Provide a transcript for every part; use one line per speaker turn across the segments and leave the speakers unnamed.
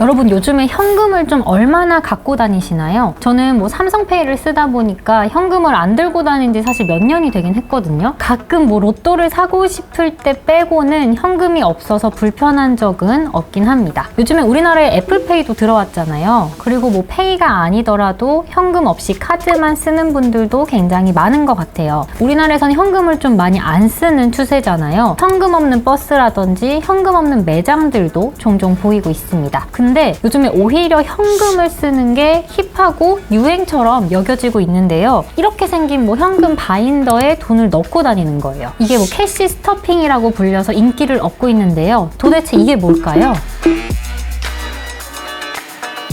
여러분 요즘에 현금을 좀 얼마나 갖고 다니시나요? 저는 뭐 삼성페이를 쓰다 보니까 현금을 안 들고 다닌 지 사실 몇 년이 되긴 했거든요. 가끔 뭐 로또를 사고 싶을 때 빼고는 현금이 없어서 불편한 적은 없긴 합니다. 요즘에 우리나라에 애플페이도 들어왔잖아요. 그리고 뭐 페이가 아니더라도 현금 없이 카드만 쓰는 분들도 굉장히 많은 것 같아요. 우리나라에서는 현금을 좀 많이 안 쓰는 추세잖아요. 현금 없는 버스라든지 현금 없는 매장들도 종종 보이고 있습니다. 근데 요즘에 오히려 현금을 쓰는 게 힙하고 유행처럼 여겨지고 있는데요. 이렇게 생긴 뭐 현금 바인더에 돈을 넣고 다니는 거예요. 이게 뭐 캐시 스토핑이라고 불려서 인기를 얻고 있는데요. 도대체 이게 뭘까요?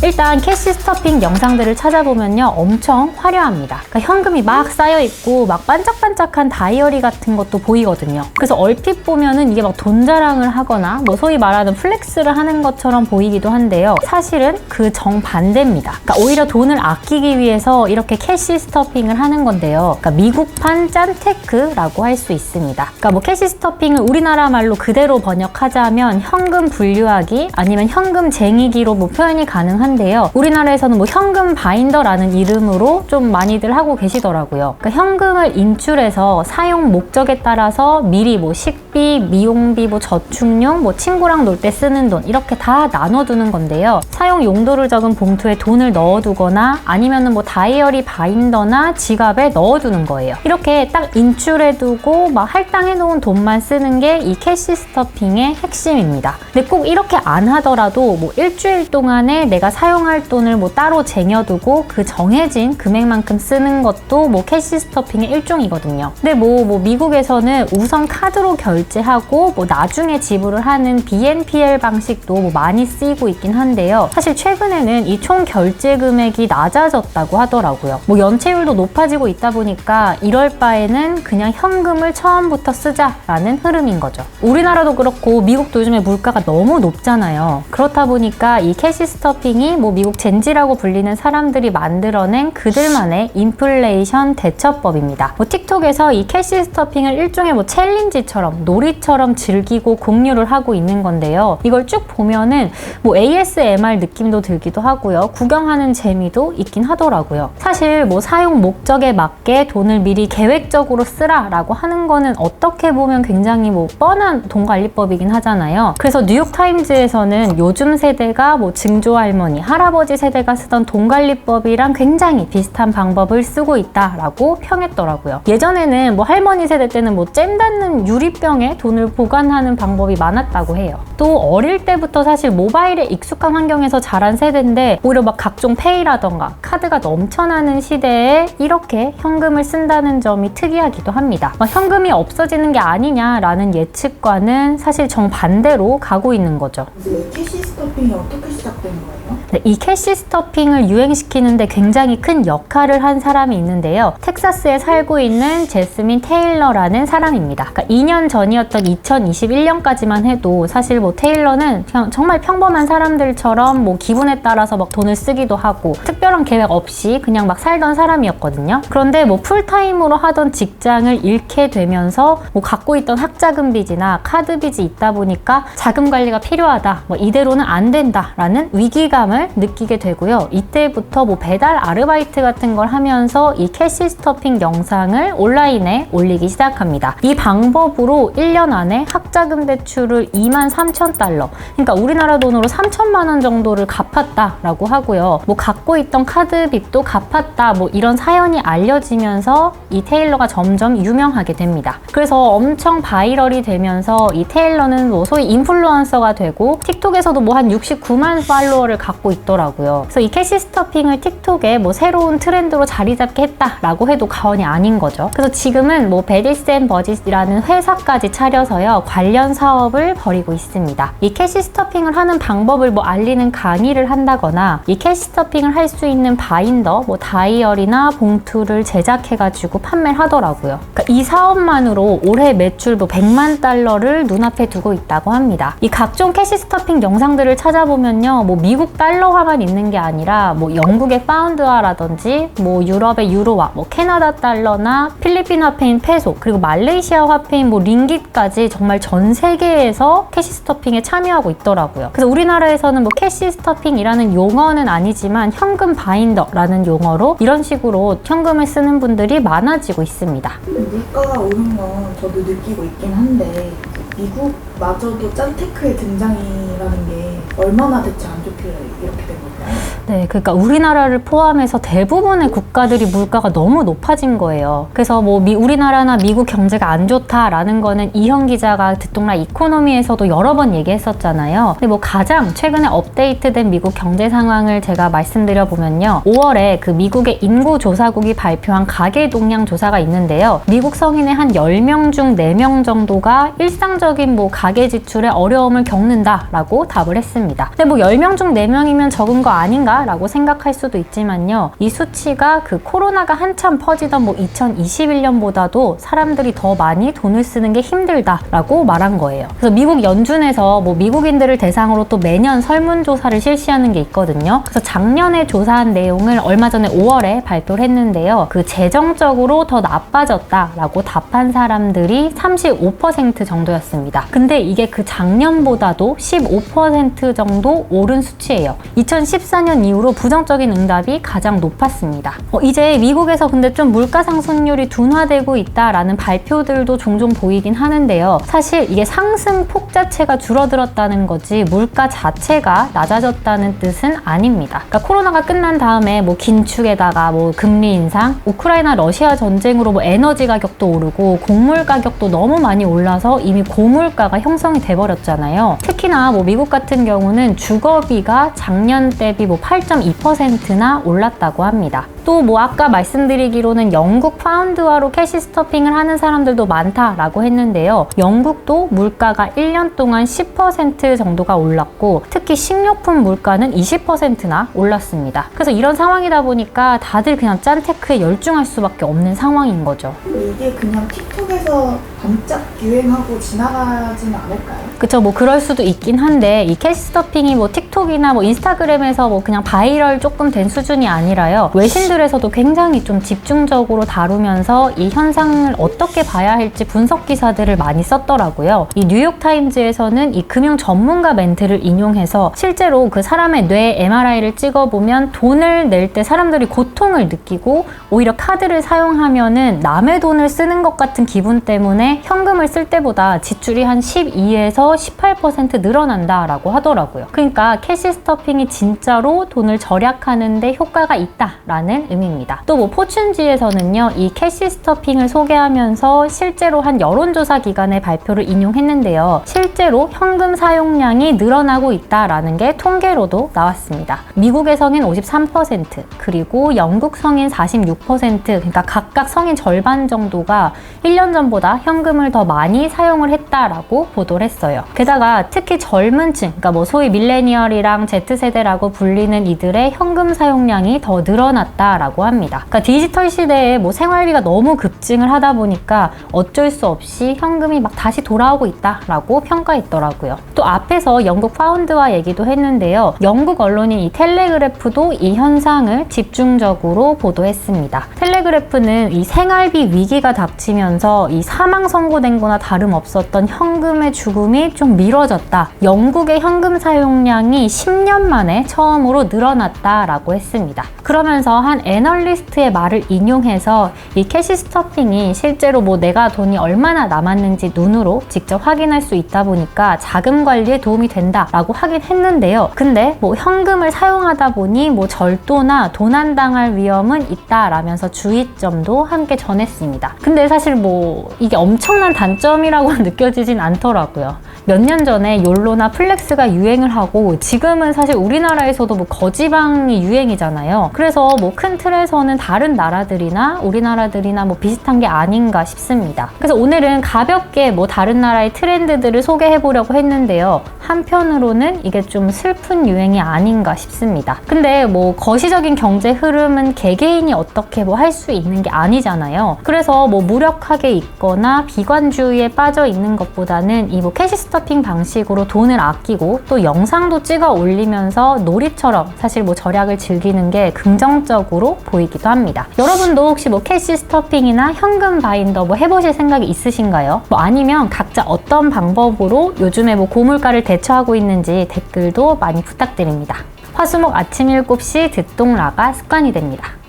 일단 캐시 스토핑 영상들을 찾아보면요 엄청 화려합니다. 그러니까 현금이 막 쌓여있고 막 반짝반짝한 다이어리 같은 것도 보이거든요. 그래서 얼핏 보면은 이게 막 돈 자랑을 하거나 뭐 소위 말하는 플렉스를 하는 것처럼 보이기도 한데요. 사실은 그 정반대입니다. 그러니까 오히려 돈을 아끼기 위해서 이렇게 캐시 스토핑을 하는 건데요. 그러니까 미국판 짠테크라고 할 수 있습니다. 그러니까 뭐 캐시 스토핑을 우리나라 말로 그대로 번역하자면 현금 분류하기 아니면 현금 쟁이기로 뭐 표현이 가능한 데요. 우리나라에서는 뭐 현금 바인더라는 이름으로 좀 많이들 하고 계시더라고요. 그러니까 현금을 인출해서 사용 목적에 따라서 미리 뭐 식비, 미용비, 뭐 저축용, 뭐 친구랑 놀 때 쓰는 돈 이렇게 다 나눠두는 건데요. 사용 용도를 적은 봉투에 돈을 넣어두거나 아니면은 뭐 다이어리 바인더나 지갑에 넣어두는 거예요. 이렇게 딱 인출해두고 막 할당해놓은 돈만 쓰는 게 이 캐시 스토핑의 핵심입니다. 근데 꼭 이렇게 안 하더라도 뭐 일주일 동안에 내가 사용할 돈을 뭐 따로 쟁여두고 그 정해진 금액만큼 쓰는 것도 뭐 캐시 스토핑의 일종이거든요. 근데 뭐 미국에서는 우선 카드로 결제하고 뭐 나중에 지불을 하는 BNPL 방식도 뭐 많이 쓰이고 있긴 한데요. 사실 최근에는 이 총 결제 금액이 낮아졌다고 하더라고요. 뭐 연체율도 높아지고 있다 보니까 이럴 바에는 그냥 현금을 처음부터 쓰자라는 흐름인 거죠. 우리나라도 그렇고 미국도 요즘에 물가가 너무 높잖아요. 그렇다 보니까 이 캐시 스토핑이 뭐 미국 젠지라고 불리는 사람들이 만들어낸 그들만의 인플레이션 대처법입니다. 뭐 틱톡에서 이 캐시 스토핑을 일종의 뭐 챌린지처럼 놀이처럼 즐기고 공유를 하고 있는 건데요. 이걸 쭉 보면은 뭐 ASMR 느낌도 들기도 하고요. 구경하는 재미도 있긴 하더라고요. 사실 뭐 사용 목적에 맞게 돈을 미리 계획적으로 쓰라라고 하는 거는 어떻게 보면 굉장히 뭐 뻔한 돈 관리법이긴 하잖아요. 그래서 뉴욕타임즈에서는 요즘 세대가 뭐 증조할머니, 할아버지 세대가 쓰던 돈 관리법이랑 굉장히 비슷한 방법을 쓰고 있다라고 평했더라고요. 예전에는 뭐 할머니 세대 때는 뭐 잼 닿는 유리병에 돈을 보관하는 방법이 많았다고 해요. 또 어릴 때부터 사실 모바일에 익숙한 환경에서 자란 세대인데 오히려 막 각종 페이라던가 카드가 넘쳐나는 시대에 이렇게 현금을 쓴다는 점이 특이하기도 합니다. 현금이 없어지는 게 아니냐라는 예측과는 사실 정반대로 가고 있는 거죠.
캐시 스토핑이 어떻게 시작된 거예요?
네, 이 캐시 스토핑을 유행시키는데 굉장히 큰 역할을 한 사람이 있는데요. 텍사스에 살고 있는 제스민 테일러라는 사람입니다. 그러니까 2년 전이었던 2021년까지만 해도 사실 뭐 테일러는 그냥 정말 평범한 사람들처럼 뭐 기분에 따라서 막 돈을 쓰기도 하고 특별한 계획 없이 그냥 막 살던 사람이었거든요. 그런데 뭐 풀타임으로 하던 직장을 잃게 되면서 뭐 갖고 있던 학자금 빚이나 카드 빚이 있다 보니까 자금 관리가 필요하다. 뭐 이대로는 안 된다라는 위기감을 느끼게 되고요. 이때부터 뭐 배달 아르바이트 같은 걸 하면서 이 캐시 스토핑 영상을 온라인에 올리기 시작합니다. 이 방법으로 1년 안에 학자금 대출을 23,000달러, 그러니까 우리나라 돈으로 3천만 원 정도를 갚았다라고 하고요. 뭐 갖고 있던 카드 빚도 갚았다, 뭐 이런 사연이 알려지면서 이 테일러가 점점 유명하게 됩니다. 그래서 엄청 바이럴이 되면서 이 테일러는 뭐 소위 인플루언서가 되고 틱톡에서도 뭐 한 69만 팔로워를 갖고 있더라고요. 그래서 이 캐시 스토핑을 틱톡에 뭐 새로운 트렌드로 자리 잡게 했다라고 해도 과언이 아닌 거죠. 그래서 지금은 뭐 베디스 앤 버짓이라는 회사까지 차려서요 관련 사업을 벌이고 있습니다. 이 캐시 스토핑을 하는 방법을 뭐 알리는 강의를 한다거나 이 캐시 스토핑을 할 수 있는 바인더, 뭐 다이어리나 봉투를 제작해가지고 판매를 하더라고요. 그러니까 이 사업만으로 올해 매출 뭐 100만 달러를 눈앞에 두고 있다고 합니다. 이 각종 캐시 스토핑 영상들을 찾아보면요, 뭐 미국 달러화만 있는 게 아니라 뭐 영국의 파운드화라든지 뭐 유럽의 유로화, 뭐 캐나다 달러나 필리핀 화폐인 페소, 그리고 말레이시아 화폐인 뭐 링깃 장기까지 정말 전 세계에서 캐시 스토핑에 참여하고 있더라고요. 그래서 우리나라에서는 뭐 캐시 스토핑이라는 용어는 아니지만 현금 바인더라는 용어로 이런 식으로 현금을 쓰는 분들이 많아지고 있습니다.
물가가 오른 건 저도 느끼고 있긴 한데 미국마저도 짠테크의 등장이라는 게 얼마나 대체 안 좋길래 이렇게 된 걸까요?
네, 그러니까 우리나라를 포함해서 대부분의 국가들이 물가가 너무 높아진 거예요. 그래서 뭐 우리나라나 미국 경제가 안 좋다라는 거는 이현 기자가 듣동나 이코노미에서도 여러 번 얘기했었잖아요. 근데 뭐 가장 최근에 업데이트된 미국 경제 상황을 제가 말씀드려 보면요. 5월에 그 미국의 인구조사국이 발표한 가계 동향 조사가 있는데요. 미국 성인의 한 10명 중 4명 정도가 일상적인 뭐 가계 지출에 어려움을 겪는다라고 답을 했습니다. 근데 뭐 10명 중 4명이면 적은 거 아닌가? 라고 생각할 수도 있지만요. 이 수치가 그 코로나가 한참 퍼지던 뭐 2021년보다도 사람들이 더 많이 돈을 쓰는 게 힘들다라고 말한 거예요. 그래서 미국 연준에서 뭐 미국인들을 대상으로 또 매년 설문조사를 실시하는 게 있거든요. 그래서 작년에 조사한 내용을 얼마 전에 5월에 발표를 했는데요. 그 재정적으로 더 나빠졌다라고 답한 사람들이 35% 정도였습니다. 근데 이게 그 작년보다도 15% 정도 오른 수치예요. 2014년 이후로 부정적인 응답이 가장 높았습니다. 이제 미국에서 근데 좀 물가 상승률이 둔화되고 있다라는 발표들도 종종 보이긴 하는데요. 사실 이게 상승폭 자체가 줄어들었다는 거지 물가 자체가 낮아졌다는 뜻은 아닙니다. 그러니까 코로나가 끝난 다음에 뭐 긴축에다가 뭐 금리 인상, 우크라이나 러시아 전쟁으로 뭐 에너지 가격도 오르고 곡물 가격도 너무 많이 올라서 이미 고물가가 형성이 돼버렸잖아요. 특히나 뭐 미국 같은 경우는 주거비가 작년 대비 뭐 8.2%나 올랐다고 합니다. 또 뭐 아까 말씀드리기로는 영국 파운드화로 캐시 스토핑을 하는 사람들도 많다라고 했는데요. 영국도 물가가 1년 동안 10% 정도가 올랐고 특히 식료품 물가는 20%나 올랐습니다. 그래서 이런 상황이다 보니까 다들 그냥 짠테크에 열중할 수밖에 없는 상황인 거죠.
이게 그냥 틱톡에서 반짝 유행하고 지나가지는 않을까요?
그쵸, 뭐 그럴 수도 있긴 한데 이 캐시 스토핑이 뭐 틱톡이나 뭐 인스타그램에서 뭐 그냥 바이럴 조금 된 수준이 아니라요. 외신들에서도 굉장히 좀 집중적으로 다루면서 이 현상을 어떻게 봐야 할지 분석 기사들을 많이 썼더라고요. 이 뉴욕타임즈에서는 이 금융 전문가 멘트를 인용해서 실제로 그 사람의 뇌 MRI를 찍어보면 돈을 낼 때 사람들이 고통을 느끼고 오히려 카드를 사용하면은 남의 돈을 쓰는 것 같은 기분 때문에 현금을 쓸 때보다 지출이 한 12에서 18% 늘어난다라고 하더라고요. 그러니까 캐시 스토핑이 진짜로 돈을 절약하는 데 효과가 있다라는 의미입니다. 또 뭐 포춘지에서는요. 이 캐시 스토핑을 소개하면서 실제로 한 여론조사 기관의 발표를 인용했는데요. 실제로 현금 사용량이 늘어나고 있다라는 게 통계로도 나왔습니다. 미국의 성인 53%, 그리고 영국 성인 46%, 그러니까 각각 성인 절반 정도가 1년 전보다 현금을 더 많이 사용을 했다라고 보도를 했어요. 게다가 특히 젊은 층, 그러니까 뭐 소위 밀레니얼이랑 Z세대라고 불리는 이들의 현금 사용량이 더 늘어났다라고 합니다. 그러니까 디지털 시대에 뭐 생활비가 너무 급증을 하다 보니까 어쩔 수 없이 현금이 막 다시 돌아오고 있다라고 평가했더라고요. 또 앞에서 영국 파운드화 얘기도 했는데요. 영국 언론인 이 텔레그래프도 이 현상을 집중적으로 보도했습니다. 텔레그래프는 이 생활비 위기가 닥치면서 이 사망 선고된 거나 다름없었던 현금의 죽음이 좀 미뤄졌다. 영국의 현금 사용량이 10년 만에 처음으로 늘어났다라고 했습니다. 그러면서 한 애널리스트의 말을 인용해서 이 캐시 스토핑이 실제로 뭐 내가 돈이 얼마나 남았는지 눈으로 직접 확인할 수 있다 보니까 자금 관리에 도움이 된다라고 하긴 했는데요. 근데 뭐 현금을 사용하다 보니 뭐 절도나 도난당할 위험은 있다라면서 주의점도 함께 전했습니다. 근데 사실 뭐 이게 엄청난 단점이라고 느껴지진 않더라고요. 몇 년 전에 욜로나 플렉스가 유행을 하고 지금은 사실 우리나라에서도 뭐 거지방이 유행이잖아요. 그래서 뭐 큰 틀에서는 다른 나라들이나 우리나라들이나 뭐 비슷한 게 아닌가 싶습니다. 그래서 오늘은 가볍게 뭐 다른 나라의 트렌드들을 소개해 보려고 했는데요. 한편으로는 이게 좀 슬픈 유행이 아닌가 싶습니다. 근데 뭐 거시적인 경제 흐름은 개개인이 어떻게 뭐 할 수 있는 게 아니잖아요. 그래서 뭐 무력하게 있거나 소비나 비관주의에 빠져 있는 것보다는 이 뭐 캐시 스토핑 방식으로 돈을 아끼고 또 영상도 찍어 올리면서 놀이처럼 사실 뭐 절약을 즐기는 게 긍정적으로 보이기도 합니다. 여러분도 혹시 뭐 캐시 스토핑이나 현금 바인더 뭐 해보실 생각이 있으신가요? 뭐 아니면 각자 어떤 방법으로 요즘에 뭐 고물가를 대처하고 있는지 댓글도 많이 부탁드립니다. 화수목 아침 7시 듣동라가 습관이 됩니다.